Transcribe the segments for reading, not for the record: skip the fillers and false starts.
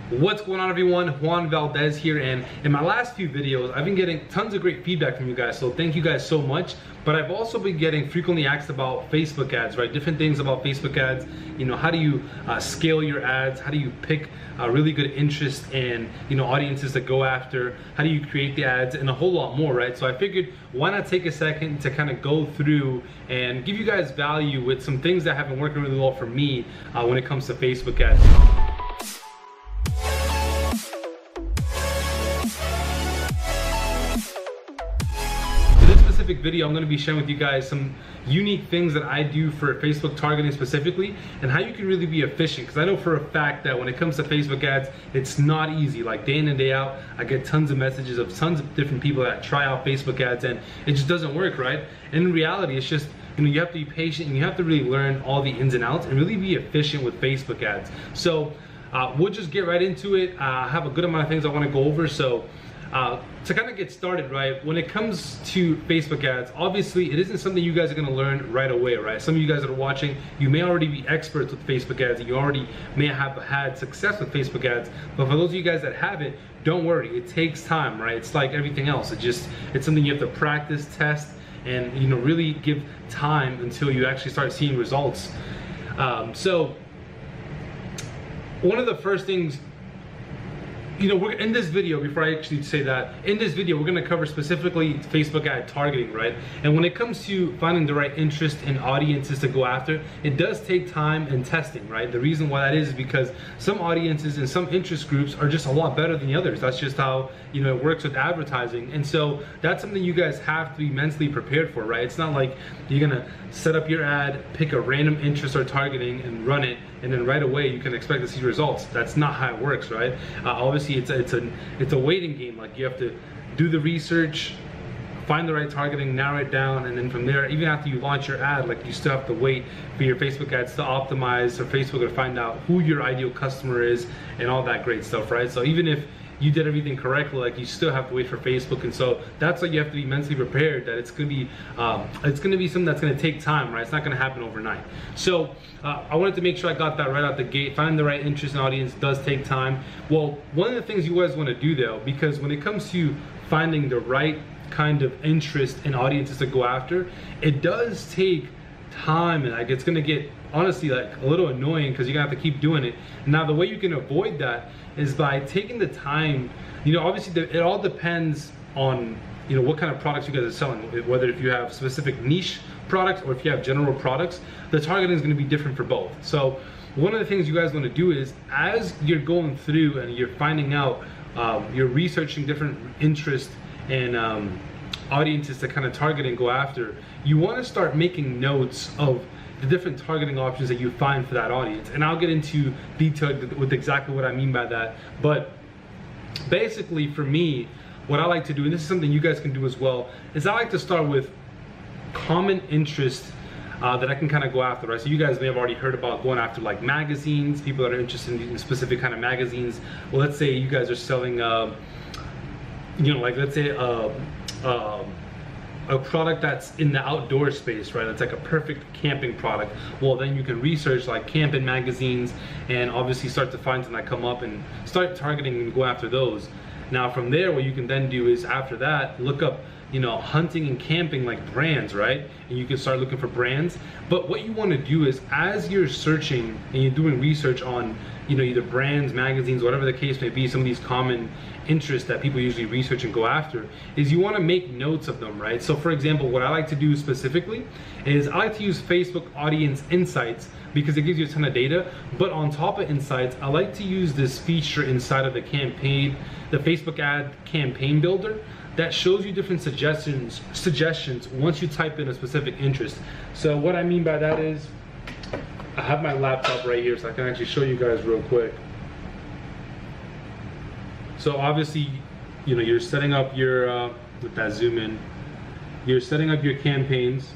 What's going on, everyone? Juan Valdez here, and in my last few videos I've been getting tons of great feedback from you guys, so thank you guys so much. But I've also been getting frequently asked about Facebook ads, right? Different things about Facebook ads. You know, how do you scale your ads? How do you pick really good interest and audiences to go after? How do you create the ads, and a whole lot more, right? So I figured, why not take a second to kind of go through and give you guys value with some things that have been working really well for me when it comes to Facebook ads. Video, I'm going to be sharing with you guys some unique things that I do for Facebook targeting specifically, and how you can really be efficient, because I know for a fact that when it comes to Facebook ads, it's not easy. Like day in and day out, I get tons of messages of tons of different people that try out Facebook ads and it just doesn't work, right? And in reality, it's just, you have to be patient and you have to really learn all the ins and outs and really be efficient with Facebook ads. So we'll just get right into it. I have a good amount of things I want to go over. So to kind of get started, right, when it comes to Facebook ads, obviously it isn't something you guys are going to learn right away, right? Some of you guys that are watching, you may already be experts with Facebook ads, and you already may have had success with Facebook ads. But for those of you guys that haven't, don't worry, it takes time, right? It's like everything else. It's something you have to practice, test, and really give time until you actually start seeing results. So one of the first things, we're in this video, before I actually say that, in this video we're going to cover specifically Facebook ad targeting, right? And when it comes to finding the right interest and audiences to go after, it does take time and testing, right? The reason why that is because some audiences and some interest groups are just a lot better than the others. That's just how it works with advertising. And so that's something you guys have to be mentally prepared for, right? It's not like you're gonna set up your ad, pick a random interest or targeting and run it, and then right away you can expect to see results. That's not how it works, right? Obviously it's a waiting game. Like, you have to do the research, find the right targeting, narrow it down, and then from there, even after you launch your ad, like, you still have to wait for your Facebook ads to optimize, for Facebook to find out who your ideal customer is and all that great stuff, right? So even if you did everything correctly, like, you still have to wait for Facebook. And so that's why you have to be mentally prepared that it's gonna be something that's gonna take time, right? It's not gonna happen overnight. So I wanted to make sure I got that right out the gate. Finding the right interest and audience does take time. Well, one of the things you guys want to do though, because when it comes to finding the right kind of interest and audiences to go after, it does take time, and like, it's gonna get, honestly, like, a little annoying because you're gonna have to keep doing it. Now, the way you can avoid that is by taking the time. Obviously it all depends on what kind of products you guys are selling, whether if you have specific niche products or if you have general products, the targeting is going to be different for both. So one of the things you guys want to do is, as you're going through and you're finding out, you're researching different interests and audiences to kind of target and go after, you want to start making notes of the different targeting options that you find for that audience. And I'll get into detail with exactly what I mean by that. But basically, for me, what I like to do, and this is something you guys can do as well, is I like to start with common interest that I can kind of go after, right? So you guys may have already heard about going after, like, magazines, people that are interested in specific kind of magazines. Well, let's say you guys are selling, like, let's say a product that's in the outdoor space, right? It's like a perfect camping product. Well, then you can research, like, camping magazines and obviously start to find some that come up and start targeting and go after those. Now from there, what you can then do is, after that, look up hunting and camping, like, brands, right? And you can start looking for brands. But what you want to do is, as you're searching and you're doing research on either brands, magazines, whatever the case may be, some of these common interests that people usually research and go after, is you want to make notes of them, right? So for example, what I like to do specifically is I like to use Facebook Audience Insights, because it gives you a ton of data. But on top of Insights, I like to use this feature inside of the campaign, the Facebook ad campaign builder, that shows you different suggestions once you type in a specific interest. So what I mean by that is, I have my laptop right here, so I can actually show you guys real quick. So obviously, you're setting up your, with that zoom in, you're setting up your campaigns.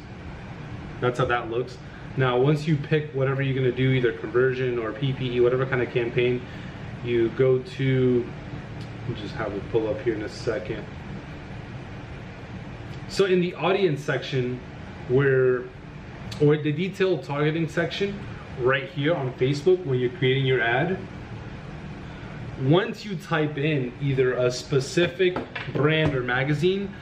That's how that looks. Now, once you pick whatever you're gonna do, either conversion or PPE, whatever kind of campaign, you go to, I'll just have it pull up here in a second. So in the audience section, or the detailed targeting section, right here on Facebook, when you're creating your ad, once you type in either a specific brand or magazine,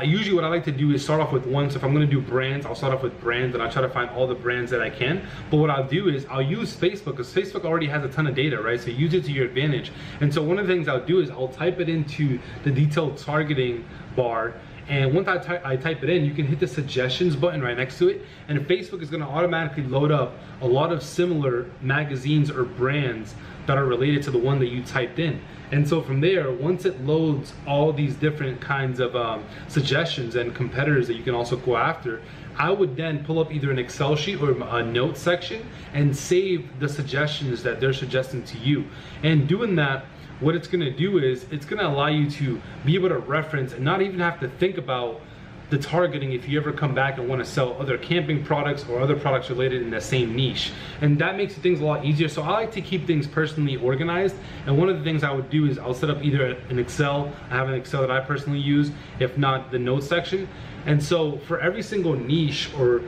usually what I like to do is start off with one. So if I'm gonna do brands, I'll start off with brands and I'll try to find all the brands that I can. But what I'll do is I'll use Facebook, because Facebook already has a ton of data, right? So use it to your advantage. And so one of the things I'll do is I'll type it into the detailed targeting bar. And once I type it in, you can hit the suggestions button right next to it. And Facebook is gonna automatically load up a lot of similar magazines or brands that are related to the one that you typed in. And so from there, once it loads all these different kinds of suggestions and competitors that you can also go after, I would then pull up either an Excel sheet or a notes section and save the suggestions that they're suggesting to you. And doing that, what it's gonna do is it's gonna allow you to be able to reference and not even have to think about the targeting if you ever come back and want to sell other camping products or other products related in the same niche. And that makes things a lot easier. So I like to keep things personally organized. And one of the things I would do is I'll set up either an Excel, I have an Excel that I personally use, if not the notes section. And so for every single niche or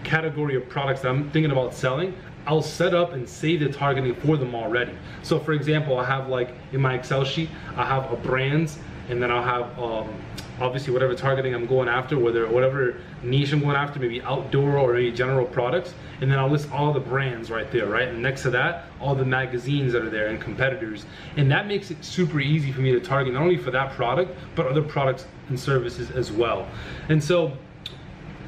category of products that I'm thinking about selling, I'll set up and save the targeting for them already. So for example, I have like in my Excel sheet, I have a brands, and then I'll have obviously whatever targeting I'm going after, whatever niche I'm going after, maybe outdoor or any general products, and then I'll list all the brands right there, right? And next to that, all the magazines that are there and competitors. And that makes it super easy for me to target, not only for that product, but other products and services as well. And so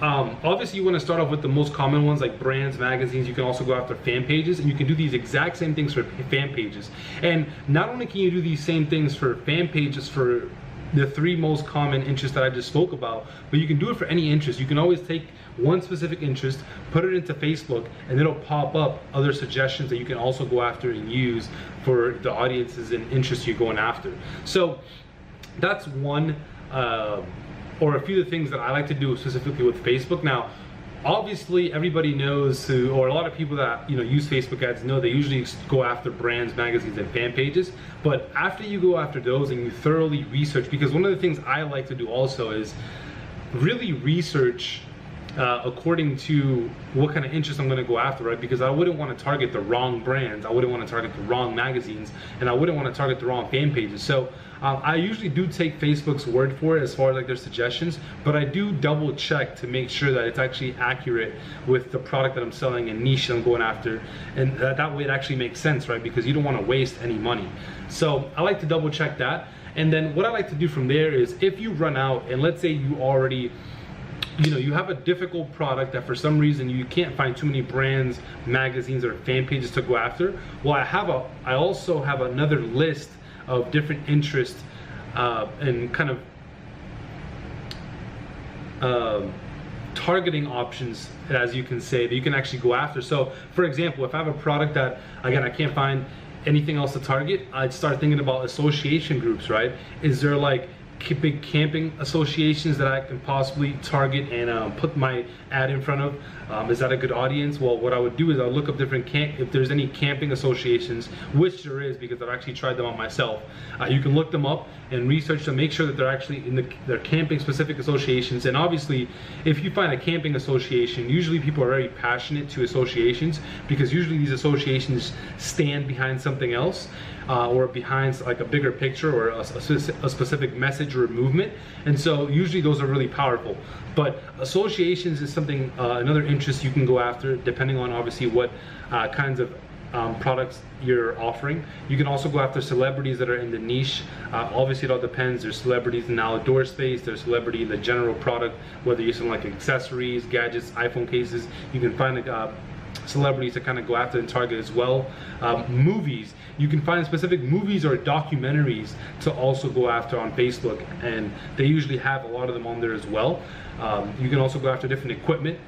obviously you want to start off with the most common ones like brands, magazines. You can also go after fan pages, and you can do these exact same things for fan pages. And not only can you do these same things for fan pages for the 3 most common interests that I just spoke about, but you can do it for any interest. You can always take one specific interest, put it into Facebook, and it'll pop up other suggestions that you can also go after and use for the audiences and interests you're going after. So that's one or a few of the things that I like to do specifically with Facebook. Now, obviously everybody knows or a lot of people that use Facebook ads know they usually go after brands, magazines, and fan pages. But after you go after those and you thoroughly research, because one of the things I like to do also is really research according to what kind of interest I'm going to go after, right? Because I wouldn't want to target the wrong brands, I wouldn't want to target the wrong magazines, and I wouldn't want to target the wrong fan pages. So I usually do take Facebook's word for it as far as like their suggestions, but I do double check to make sure that it's actually accurate with the product that I'm selling and niche that I'm going after, and that way it actually makes sense, right? Because you don't want to waste any money. So I like to double check that. And then what I like to do from there is, if you run out and let's say you already you have a difficult product that for some reason you can't find too many brands, magazines, or fan pages to go after, well, I also have another list of different interests and kind of targeting options, as you can say, that you can actually go after. So for example, if I have a product that again I can't find anything else to target, I'd start thinking about association groups, right? Is there like big camping associations that I can possibly target and put my ad in front of? Is that a good audience? Well, what I would do is I'll look up different if there's any camping associations, which there is because I've actually tried them out myself. You can look them up and research to make sure that they're actually they're camping specific associations. And obviously, if you find a camping association, usually people are very passionate to associations, because usually these associations stand behind something else or behind like a bigger picture or a specific message or a movement. And so usually those are really powerful. But associations is something, another interest you can go after, depending on obviously what kinds of products you're offering. You can also go after celebrities that are in the niche. Obviously it all depends. There's celebrities in the outdoor space, there's celebrity in the general product, whether you're selling like accessories, gadgets, iPhone cases. You can find celebrities to kind of go after and target as well. Movies, you can find specific movies or documentaries to also go after on Facebook, and they usually have a lot of them on there as well. You can also go after different equipment.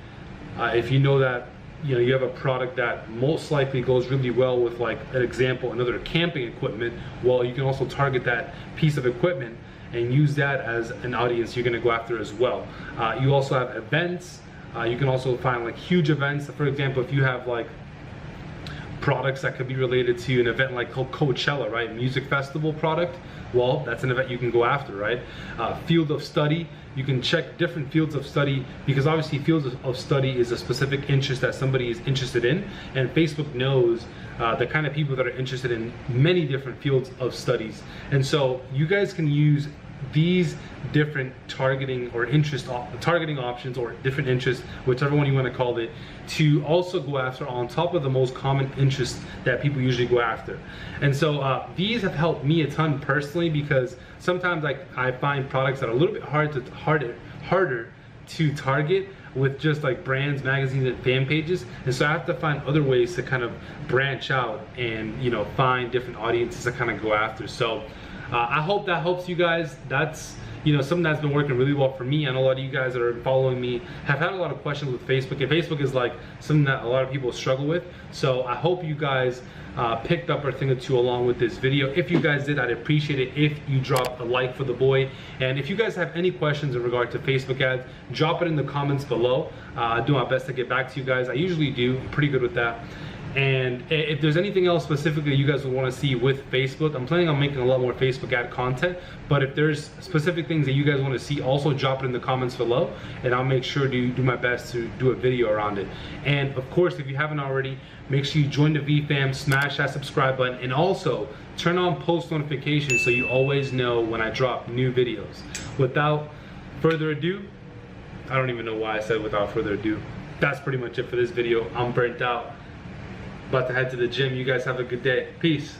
If you know that you have a product that most likely goes really well with, like an example, another camping equipment, well, you can also target that piece of equipment and use that as an audience you're going to go after as well. You also have events. You can also find like huge events. For example, if you have like products that could be related to an event like Coachella, right? Music festival product. Well, that's an event you can go after, right? Field of study, you can check different fields of study, because obviously fields of study is a specific interest that somebody is interested in, and Facebook knows the kind of people that are interested in many different fields of studies. And so you guys can use these different targeting options, or different interests, whichever one you want to call it, to also go after on top of the most common interests that people usually go after. And so these have helped me a ton personally, because sometimes I find products that are a little bit harder to target with just like brands, magazines, and fan pages. And so I have to find other ways to kind of branch out and, you know, find different audiences to kind of go after. So I hope that helps you guys. That's, you know, something that's been working really well for me. I know a lot of you guys that are following me have had a lot of questions with Facebook, and Facebook is like something that a lot of people struggle with. So I hope you guys picked up a thing or two along with this video. If you guys did, I'd appreciate it if you drop a like for the boy. And if you guys have any questions in regard to Facebook ads, drop it in the comments below. I do my best to get back to you guys. I usually do pretty good with that. And if there's anything else specifically you guys would want to see with Facebook, I'm planning on making a lot more Facebook ad content. But if there's specific things that you guys want to see, also drop it in the comments below, and I'll make sure to do my best to do a video around it. And of course, if you haven't already, make sure you join the VFam, smash that subscribe button, and also turn on post notifications so you always know when I drop new videos. Without further ado, I don't even know why I said without further ado. That's pretty much it for this video. I'm burnt out. About to head to the gym. You guys have a good day. Peace.